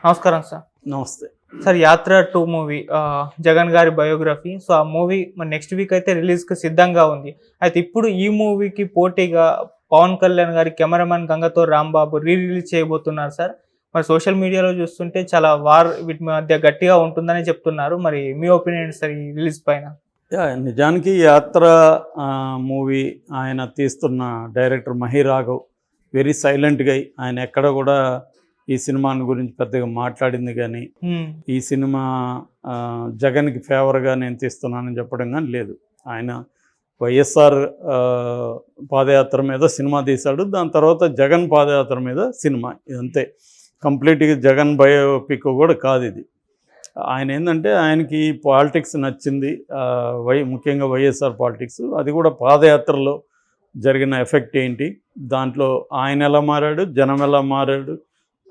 నమస్కారం సార్. నమస్తే. సార్ 'యాత్ర 2' మూవీ జగన్ గారి బయోగ్రఫీ. సో, ఆ మూవీ మరి నెక్స్ట్ వీక్ అయితే రిలీజ్‌కి సిద్ధంగా ఉంది. అయితే ఇప్పుడు ఈ మూవీకి పోటీగా పవన్ కళ్యాణ్ గారి 'కెమెరామన్ గంగతో రాంబాబు' రిలీజ్ చేయబోతున్నారు సార్. మరి సోషల్ మీడియాలో చూస్తుంటే చాలా వార్ వీటి మధ్య గట్టిగా ఉంటుందని చెప్తున్నారు. మరి మీ ఒపీనియన్ ఏంటి సార్ ఈ రిలీజ్ పైన? నిజానికి 'యాత్ర' మూవీ ఆయన తీస్తున్న director Mahi Raghav very silent guy. ఆయన ఎక్కడ కూడా ఈ సినిమాని గురించి పెద్దగా మాట్లాడింది కానీ, ఈ సినిమా జగన్కి ఫేవర్గా నేను తీస్తున్నానని చెప్పడం కానీ లేదు. ఆయన వైఎస్ఆర్ పాదయాత్ర మీద సినిమా తీశాడు, దాని తర్వాత జగన్ పాదయాత్ర మీద సినిమా. ఇదంతే, కంప్లీట్గా జగన్ బయోపిక్ కూడా కాదు ఇది. ఆయన ఏంటంటే ఆయనకి పాలిటిక్స్ నచ్చింది, ముఖ్యంగా వైఎస్ఆర్ పాలిటిక్స్. అది కూడా పాదయాత్రలో జరిగిన ఎఫెక్ట్ ఏంటి, దాంట్లో ఆయన ఎలా మారాడు, జనం ఎలా మారాడు,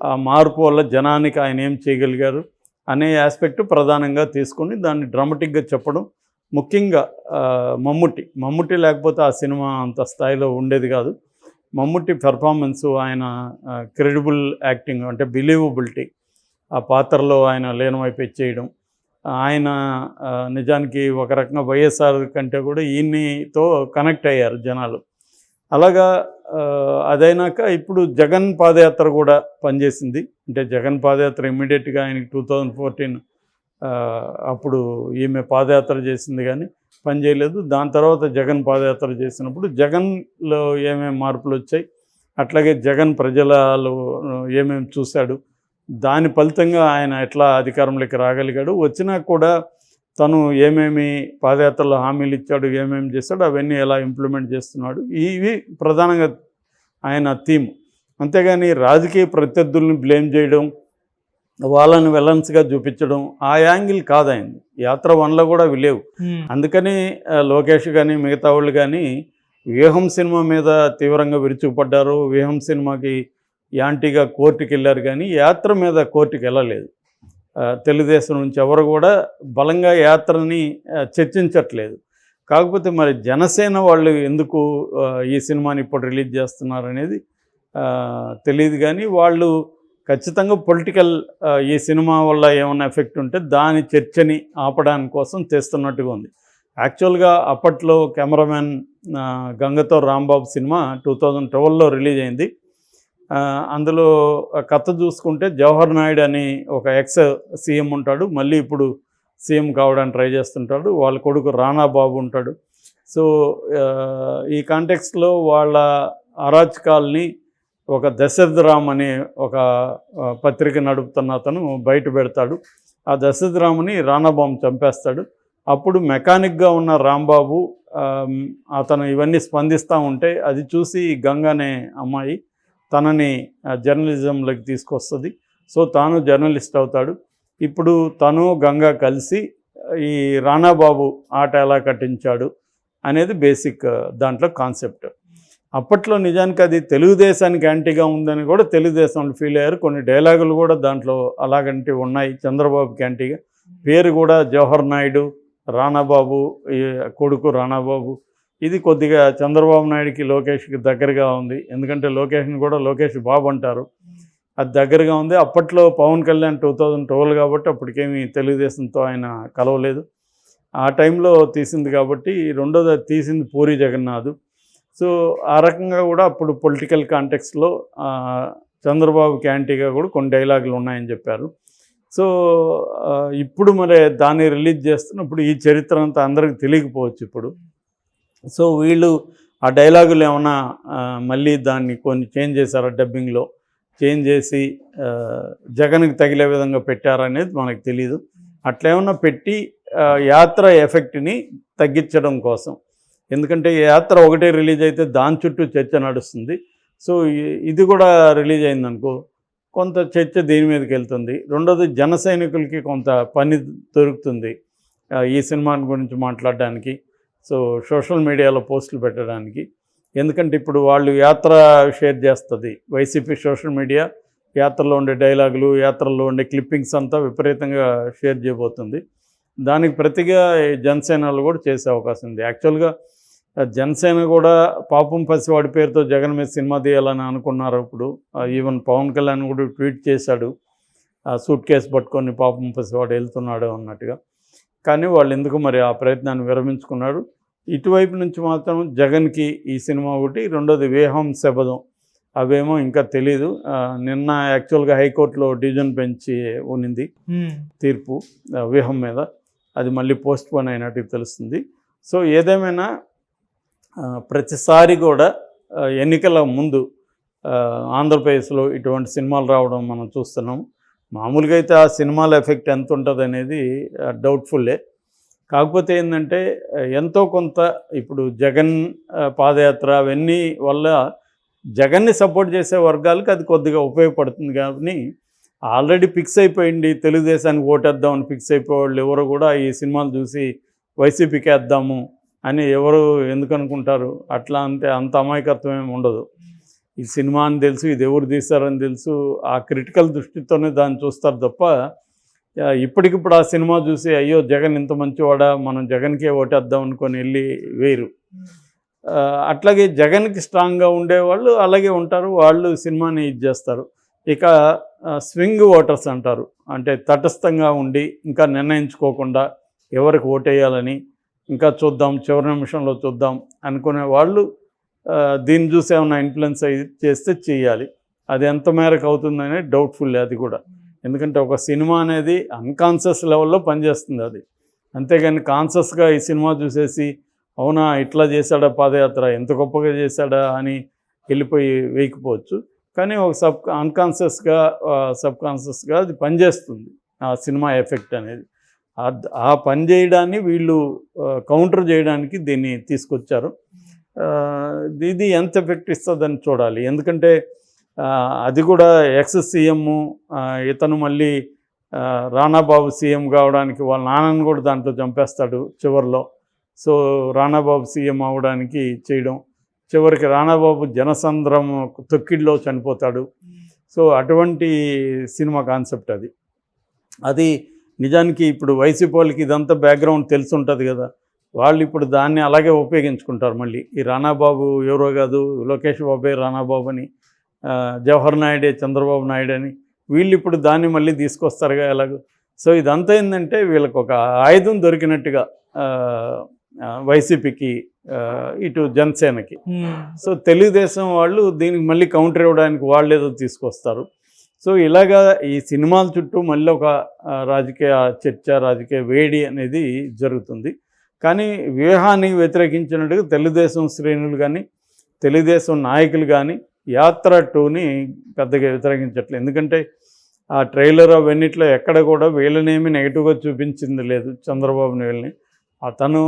ఆ మార్పు వల్ల జనానికి ఆయన ఏం చేయగలిగారు అనే ఆస్పెక్ట్ ప్రధానంగా తీసుకొని దాన్ని డ్రామాటిక్గా చెప్పడం. ముఖ్యంగా మమ్ముట్టి లేకపోతే ఆ సినిమా అంత స్థాయిలో ఉండేది కాదు. మమ్ముట్టి పెర్ఫార్మెన్సు, ఆయన క్రెడిబుల్ యాక్టింగ్ అంటే బిలీవబిలిటీ, ఆ పాత్రలో ఆయన లీనమైపోయి చేయడం, ఆయన నిజానికి ఒక రకంగా వైఎస్ఆర్ కంటే కూడా ఈయనతో కనెక్ట్ అయ్యారు జనాలు. అలాగా అదైనాక ఇప్పుడు జగన్ పాదయాత్ర కూడా పనిచేసింది. అంటే జగన్ పాదయాత్ర ఇమ్మీడియట్గా ఆయనకి 2014 అప్పుడు ఈమె పాదయాత్ర చేసింది కానీ పనిచేయలేదు. దాని తర్వాత జగన్ పాదయాత్ర చేసినప్పుడు జగన్లో ఏమేమి మార్పులు వచ్చాయి, అట్లాగే జగన్ ప్రజలలో ఏమేమి చూశాడు, దాని ఫలితంగా ఆయన ఎట్లా అధికారంలోకి రాగలిగాడు, వచ్చినా కూడా తను ఏమేమి పాదయాత్రలో హామీలు ఇచ్చాడు, ఏమేమి చేశాడు, అవన్నీ ఎలా ఇంప్లిమెంట్ చేస్తున్నాడు, ఇవి ప్రధానంగా ఆయన థీమ్. అంతేగాని రాజకీయ ప్రత్యర్థుల్ని బ్లేమ్ చేయడం, వాళ్ళని విలన్స్గా చూపించడం, ఆ యాంగిల్ కాదు ఆయనది. యాత్ర 1లో కూడా అవి లేవు. అందుకని లోకేష్ కానీ మిగతా వాళ్ళు కానీ వ్యూహం సినిమా మీద తీవ్రంగా విరుచుకుపడ్డారు. వ్యూహం సినిమాకి యాంటీగా కోర్టుకి వెళ్ళారు కానీ యాత్ర మీద కోర్టుకి వెళ్ళలేదు. తెలుగుదేశం నుంచి ఎవరు కూడా బలంగా యాత్రని చర్చించట్లేదు. కాకపోతే మరి జనసేన వాళ్ళు ఎందుకు ఈ సినిమాని ఇప్పుడు రిలీజ్ చేస్తున్నారు అనేది తెలియదు. కానీ వాళ్ళు ఖచ్చితంగా పొలిటికల్, ఈ సినిమా వల్ల ఏమైనా ఎఫెక్ట్ ఉంటే దాని చర్చని ఆపడానికి కోసం తెస్తున్నట్టుగా ఉంది. యాక్చువల్గా అప్పట్లో కెమెరామెన్ గంగతో రాంబాబు సినిమా 2012లో రిలీజ్ అయింది. అందులో కథ చూసుకుంటే జవహర్ నాయుడు అని ఒక ఎక్స్ సీఎం ఉంటాడు, మళ్ళీ ఇప్పుడు సీఎం కావడానికి ట్రై చేస్తుంటాడు. వాళ్ళ కొడుకు రానా బాబు ఉంటాడు. సో ఈ కాంటెక్స్ట్లో వాళ్ళ అరాచకాల్ని ఒక దశరథ్ రామ్ అనే ఒక పత్రిక నడుపుతున్న అతను బయట పెడతాడు. ఆ దశరథ్ రామ్ని రానా బాబు చంపేస్తాడు. అప్పుడు మెకానిక్గా ఉన్న రాంబాబు అతను ఇవన్నీ స్పందిస్తూ ఉంటే అది చూసి గంగ అనే అమ్మాయి తనని జర్నలిజంలోకి తీసుకొస్తుంది. సో తాను జర్నలిస్ట్ అవుతాడు. ఇప్పుడు తను గంగా కలిసి ఈ రానాబాబు ఆట ఎలా కట్టించాడు అనేది బేసిక్ దాంట్లో కాన్సెప్ట్. అప్పట్లో నిజానికి అది తెలుగుదేశానికి యాంటీగా ఉందని కూడా తెలుగుదేశంలో ఫీల్ అయ్యారు. కొన్ని డైలాగులు కూడా దాంట్లో అలాగంటివి ఉన్నాయి చంద్రబాబుకి యాంటీగా. పేరు కూడా జవహర్ నాయుడు, రానాబాబు కొడుకు రానాబాబు. ఇది కొద్దిగా చంద్రబాబు నాయుడికి లోకేష్కి దగ్గరగా ఉంది. ఎందుకంటే లోకేష్ని కూడా లోకేష్ బాబు అంటారు, అది దగ్గరగా ఉంది. అప్పట్లో పవన్ కళ్యాణ్ 2012 కాబట్టి అప్పటికేమీ తెలుగుదేశంతో ఆయన కలవలేదు. ఆ టైంలో తీసింది కాబట్టి. రెండోది తీసింది పూరి జగన్నాథ్. సో ఆ రకంగా కూడా అప్పుడు పొలిటికల్ కాంటెక్స్లో చంద్రబాబుకి యాంటీగా కూడా కొన్ని డైలాగులు ఉన్నాయని చెప్పారు. సో ఇప్పుడు మరి దాన్ని రిలీజ్ చేస్తున్నప్పుడు ఈ చరిత్ర అంతా అందరికీ తెలియకపోవచ్చు ఇప్పుడు. సో వీళ్ళు ఆ డైలాగులు ఏమన్నా మళ్ళీ దాన్ని కొన్ని చేంజ్ చేశారా, డబ్బింగ్లో చేంజ్ చేసి జగన్కి తగిలే విధంగా పెట్టారనేది మనకు తెలీదు. అట్లా ఏమన్నా పెట్టి యాత్ర ఎఫెక్ట్ని తగ్గించడం కోసం. ఎందుకంటే యాత్ర ఒకటే రిలీజ్ అయితే దాని చుట్టూ చర్చ నడుస్తుంది. సో ఇది కూడా రిలీజ్ అయిందనుకో కొంత చర్చ దీని మీదకి వెళ్తుంది. రెండోది జన సైనికులకి కొంత పని దొరుకుతుంది ఈ సినిమా గురించి మాట్లాడడానికి, సో సోషల్ మీడియాలో పోస్టులు పెట్టడానికి. ఎందుకంటే ఇప్పుడు వాళ్ళు యాత్ర షేర్ చేస్తుంది వైసీపీ సోషల్ మీడియా, యాత్రలో ఉండే డైలాగులు, యాత్రలో ఉండే క్లిప్పింగ్స్ అంతా విపరీతంగా షేర్ చేయబోతుంది. దానికి ప్రతిగా జనసేనలు కూడా చేసే అవకాశం ఉంది. యాక్చువల్గా జనసేన కూడా పాపం పసివాడి పేరుతో జగన్ మీద సినిమా తీయాలని అనుకున్నారు. ఇప్పుడు ఈవెన్ పవన్ కళ్యాణ్ కూడా ట్వీట్ చేశాడు, సూట్ కేసు పట్టుకొని పాపం పసివాడు వెళ్తున్నాడు అన్నట్టుగా. కానీ వాళ్ళు ఎందుకు మరి ఆ ప్రయత్నాన్ని విరమించుకున్నారు. ఇటువైపు నుంచి మాత్రం జగన్కి ఈ సినిమా ఒకటి, రెండోది వేహం శబదం అవేమో ఇంకా తెలీదు. నిన్న యాక్చువల్గా హైకోర్టులో డివిజన్ బెంచ్ ఉన్నింది తీర్పు వ్యూహం మీద, అది మళ్ళీ పోస్ట్ పోన్ అయినట్టు తెలుస్తుంది. సో ఏదేమైనా ప్రతిసారి కూడా ఎన్నికల ముందు ఆంధ్రప్రదేశ్లో ఇటువంటి సినిమాలు రావడం మనం చూస్తున్నాం. మామూలుగా అయితే ఆ సినిమాల ఎఫెక్ట్ ఎంత ఉంటుంది అనేది డౌట్ఫుల్లే. కాకపోతే ఏంటంటే ఎంతో కొంత ఇప్పుడు జగన్ పాదయాత్ర అవన్నీ వల్ల జగన్ని సపోర్ట్ చేసే వర్గాలకు అది కొద్దిగా ఉపయోగపడుతుంది. కానీ ఆల్రెడీ ఫిక్స్ అయిపోయింది తెలుగుదేశానికి ఓటేద్దామని ఫిక్స్ అయిపోయేవాళ్ళు ఎవరు కూడా ఈ సినిమాలు చూసి వైసీపీకి వేద్దాము అని ఎవరు ఎందుకు అనుకుంటారు? అట్లా అంత అమాయకత్వం ఏమి ఉండదు. ఈ సినిమా అని తెలుసు, ఇది ఎవరు తీస్తారని తెలుసు, ఆ క్రిటికల్ దృష్టితోనే దాన్ని చూస్తారు తప్ప ఇప్పటికిప్పుడు ఆ సినిమా చూసి అయ్యో జగన్ ఇంత మంచివాడా, మనం జగన్కే ఓటేద్దాం అనుకొని వెళ్ళి వేరు. అట్లాగే జగన్కి స్ట్రాంగ్గా ఉండేవాళ్ళు అలాగే ఉంటారు, వాళ్ళు సినిమాని ఇది చేస్తారు. ఇక స్వింగ్ ఓటర్స్ అంటారు, అంటే తటస్థంగా ఉండి ఇంకా నిర్ణయించుకోకుండా ఎవరికి ఓటేయాలని, ఇంకా చూద్దాం చివరి నిమిషంలో చూద్దాం అనుకునే వాళ్ళు దీన్ని చూసి ఏమైనా ఇన్ఫ్లుయెన్స్ చేస్తే చేయాలి. అది ఎంత మేరకు అవుతుందనే డౌట్ఫుల్ అది కూడా. ఎందుకంటే ఒక సినిమా అనేది అన్కాన్షియస్ లెవెల్లో పనిచేస్తుంది అది. అంతేగాని కాన్షియస్గా ఈ సినిమా చూసేసి అవునా ఇట్లా చేశాడా పాదయాత్ర, ఎంత గొప్పగా చేశాడా అని వెళ్ళిపోయి వేయకపోవచ్చు. కానీ ఒక అన్కాన్షియస్గా సబ్ కాన్షియస్గా అది పనిచేస్తుంది ఆ సినిమా ఎఫెక్ట్ అనేది. ఆ పని చేయడాన్ని వీళ్ళు కౌంటర్ చేయడానికి దీన్ని తీసుకొచ్చారు. ఇది ఎంత ఎఫెక్ట్ ఇస్తుందని చూడాలి. ఎందుకంటే అది కూడా ఎక్స్ సీఎం ఇతను మళ్ళీ రానాబాబు సీఎం కావడానికి వాళ్ళ నాన్నను కూడా దాంట్లో చంపేస్తాడు చివరిలో. సో రానాబాబు సీఎం అవడానికి చేయడం, చివరికి రానాబాబు జనసంద్రం తొక్కిడిలో చనిపోతాడు. సో అటువంటి సినిమా కాన్సెప్ట్ అది నిజానికి ఇప్పుడు వైసీపీ వాళ్ళకి ఇదంతా బ్యాక్గ్రౌండ్ తెలిసి ఉంటుంది కదా, వాళ్ళు ఇప్పుడు దాన్ని అలాగే ఉపయోగించుకుంటారు. మళ్ళీ ఈ రానాబాబు ఎవరో కాదు, లోకేష్ బాబే రానాబాబు అని, జవహర్ నాయుడే చంద్రబాబు నాయుడు అని, వీళ్ళు ఇప్పుడు దాన్ని మళ్ళీ తీసుకొస్తారుగా ఎలాగో. సో ఇదంతా ఏంటంటే వీళ్ళకి ఒక ఆయుధం దొరికినట్టుగా వైసీపీకి, ఇటు జనసేనకి. సో తెలుగుదేశం వాళ్ళు దీనికి మళ్ళీ కౌంటర్ ఇవ్వడానికి వాళ్ళు ఏదో తీసుకొస్తారు. సో ఇలాగా ఈ సినిమాల చుట్టూ మళ్ళీ ఒక రాజకీయ చర్చ, రాజకీయ వేడి అనేది జరుగుతుంది. కానీ వ్యూహాన్ని వ్యతిరేకించినట్టుగా తెలుగుదేశం శ్రేణులు కానీ తెలుగుదేశం నాయకులు కానీ యాత్ర 2ని పెద్దగా వ్యతిరేకించట్లేదు. ఎందుకంటే ఆ ట్రైలర్ అవన్నిట్లో ఎక్కడ కూడా వీళ్ళనేమి నెగిటివ్గా చూపించింది లేదు. చంద్రబాబుని వీళ్ళని అతను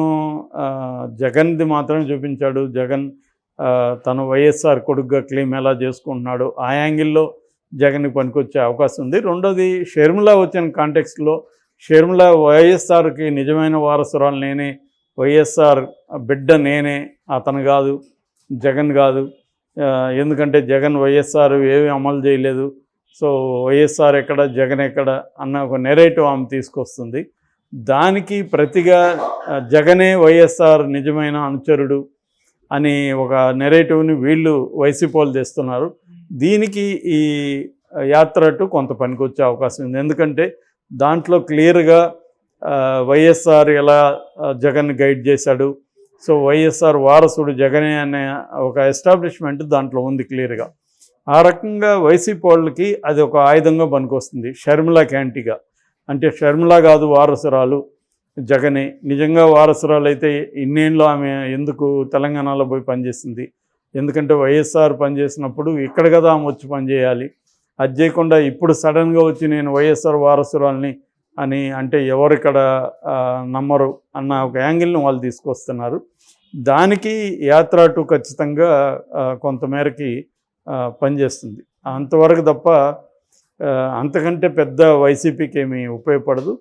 జగన్ది మాత్రమే చూపించాడు. జగన్ తను వైఎస్ఆర్ కొడుకుగా క్లెయిమ్ ఎలా చేసుకుంటున్నాడు, ఆ యాంగిల్లో జగన్కి పనికొచ్చే అవకాశం ఉంది. రెండోది షర్మిల వచ్చిన కాంటెక్స్ట్లో షర్మిల వైఎస్ఆర్కి నిజమైన వారసురాలు నేనే, వైఎస్ఆర్ బిడ్డ నేనే, అతను కాదు, జగన్ కాదు. ఎందుకంటే జగన్ వైఎస్ఆర్ ఏమీ అమలు చేయలేదు, సో వైఎస్ఆర్ ఎక్కడ జగన్ ఎక్కడ అన్న ఒక నెరేటివ్ ఆమె తీసుకొస్తుంది. దానికి ప్రతిగా జగనే వైఎస్ఆర్ నిజమైన అనుచరుడు అని ఒక నెరేటివ్ని వీళ్ళు వైసీపీ వాళ్ళు తెస్తున్నారు. దీనికి ఈ యాత్ర 2 కొంత పనికొచ్చే అవకాశం ఉంది. ఎందుకంటే దాంట్లో క్లియర్గా వైఎస్ఆర్ ఎలా జగన్ గైడ్ చేశాడు, సో వైఎస్ఆర్ వారసుడు జగనే అనే ఒక ఎస్టాబ్లిష్మెంట్ దాంట్లో ఉంది క్లియర్గా. ఆ రకంగా వైసీపీ వాళ్ళకి అది ఒక ఆయుధంగా పనికొస్తుంది షర్మిల క్యాంటీగా. అంటే షర్మిల కాదు వారసురాలు, జగనే. నిజంగా వారసురాలు అయితే ఇన్నేళ్ళు ఆమె ఎందుకు తెలంగాణలో పోయి పనిచేసింది? ఎందుకంటే వైఎస్ఆర్ పనిచేసినప్పుడు ఇక్కడ కదా ఆమె వచ్చి పనిచేయాలి. అది చేయకుండా ఇప్పుడు సడన్గా వచ్చి నేను వైఎస్ఆర్ వారసురాల్ని అని అంటే ఎవరు ఇక్కడ నమ్మరు అన్న ఒక యాంగిల్ని వాళ్ళు తీసుకొస్తున్నారు. దానికి యాత్ర 2 ఖచ్చితంగా కొంతమేరకి పనిచేస్తుంది. అంతవరకు తప్ప అంతకంటే పెద్ద వైసీపీకి ఏమీ ఉపయోగపడదు.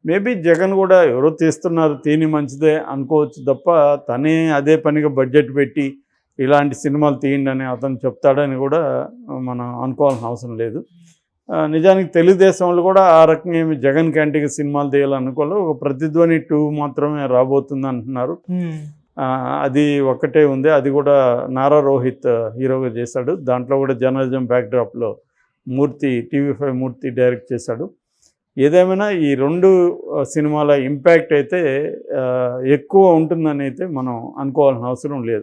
మేబీ జగన్ కూడా ఎవరో తీస్తున్నారు తీని మంచిదే అనుకోవచ్చు తప్ప తనే అదే పనిగా బడ్జెట్ పెట్టి ఇలాంటి సినిమాలు తీయండి అని అతను చెప్తాడని కూడా మనం అనుకోవాల్సిన అవసరం లేదు. నిజానికి తెలుగుదేశంలో కూడా ఆ రకంగా ఏమి జగన్ క్యాంటీకి సినిమాలు తీయాలనుకోలేదు. ఒక ప్రతిధ్వని 2 మాత్రమే రాబోతుంది అంటున్నారు. అది ఒక్కటే ఉంది, అది కూడా నారా రోహిత్ హీరోగా చేశాడు. దాంట్లో కూడా జర్నలిజం బ్యాక్డ్రాప్లో మూర్తి, TV5 మూర్తి డైరెక్ట్ చేశాడు. ఏదేమైనా ఈ 2 సినిమాల ఇంపాక్ట్ అయితే ఎక్కువ ఉంటుందని అయితే మనం అనుకోవాల్సిన అవసరం లేదు.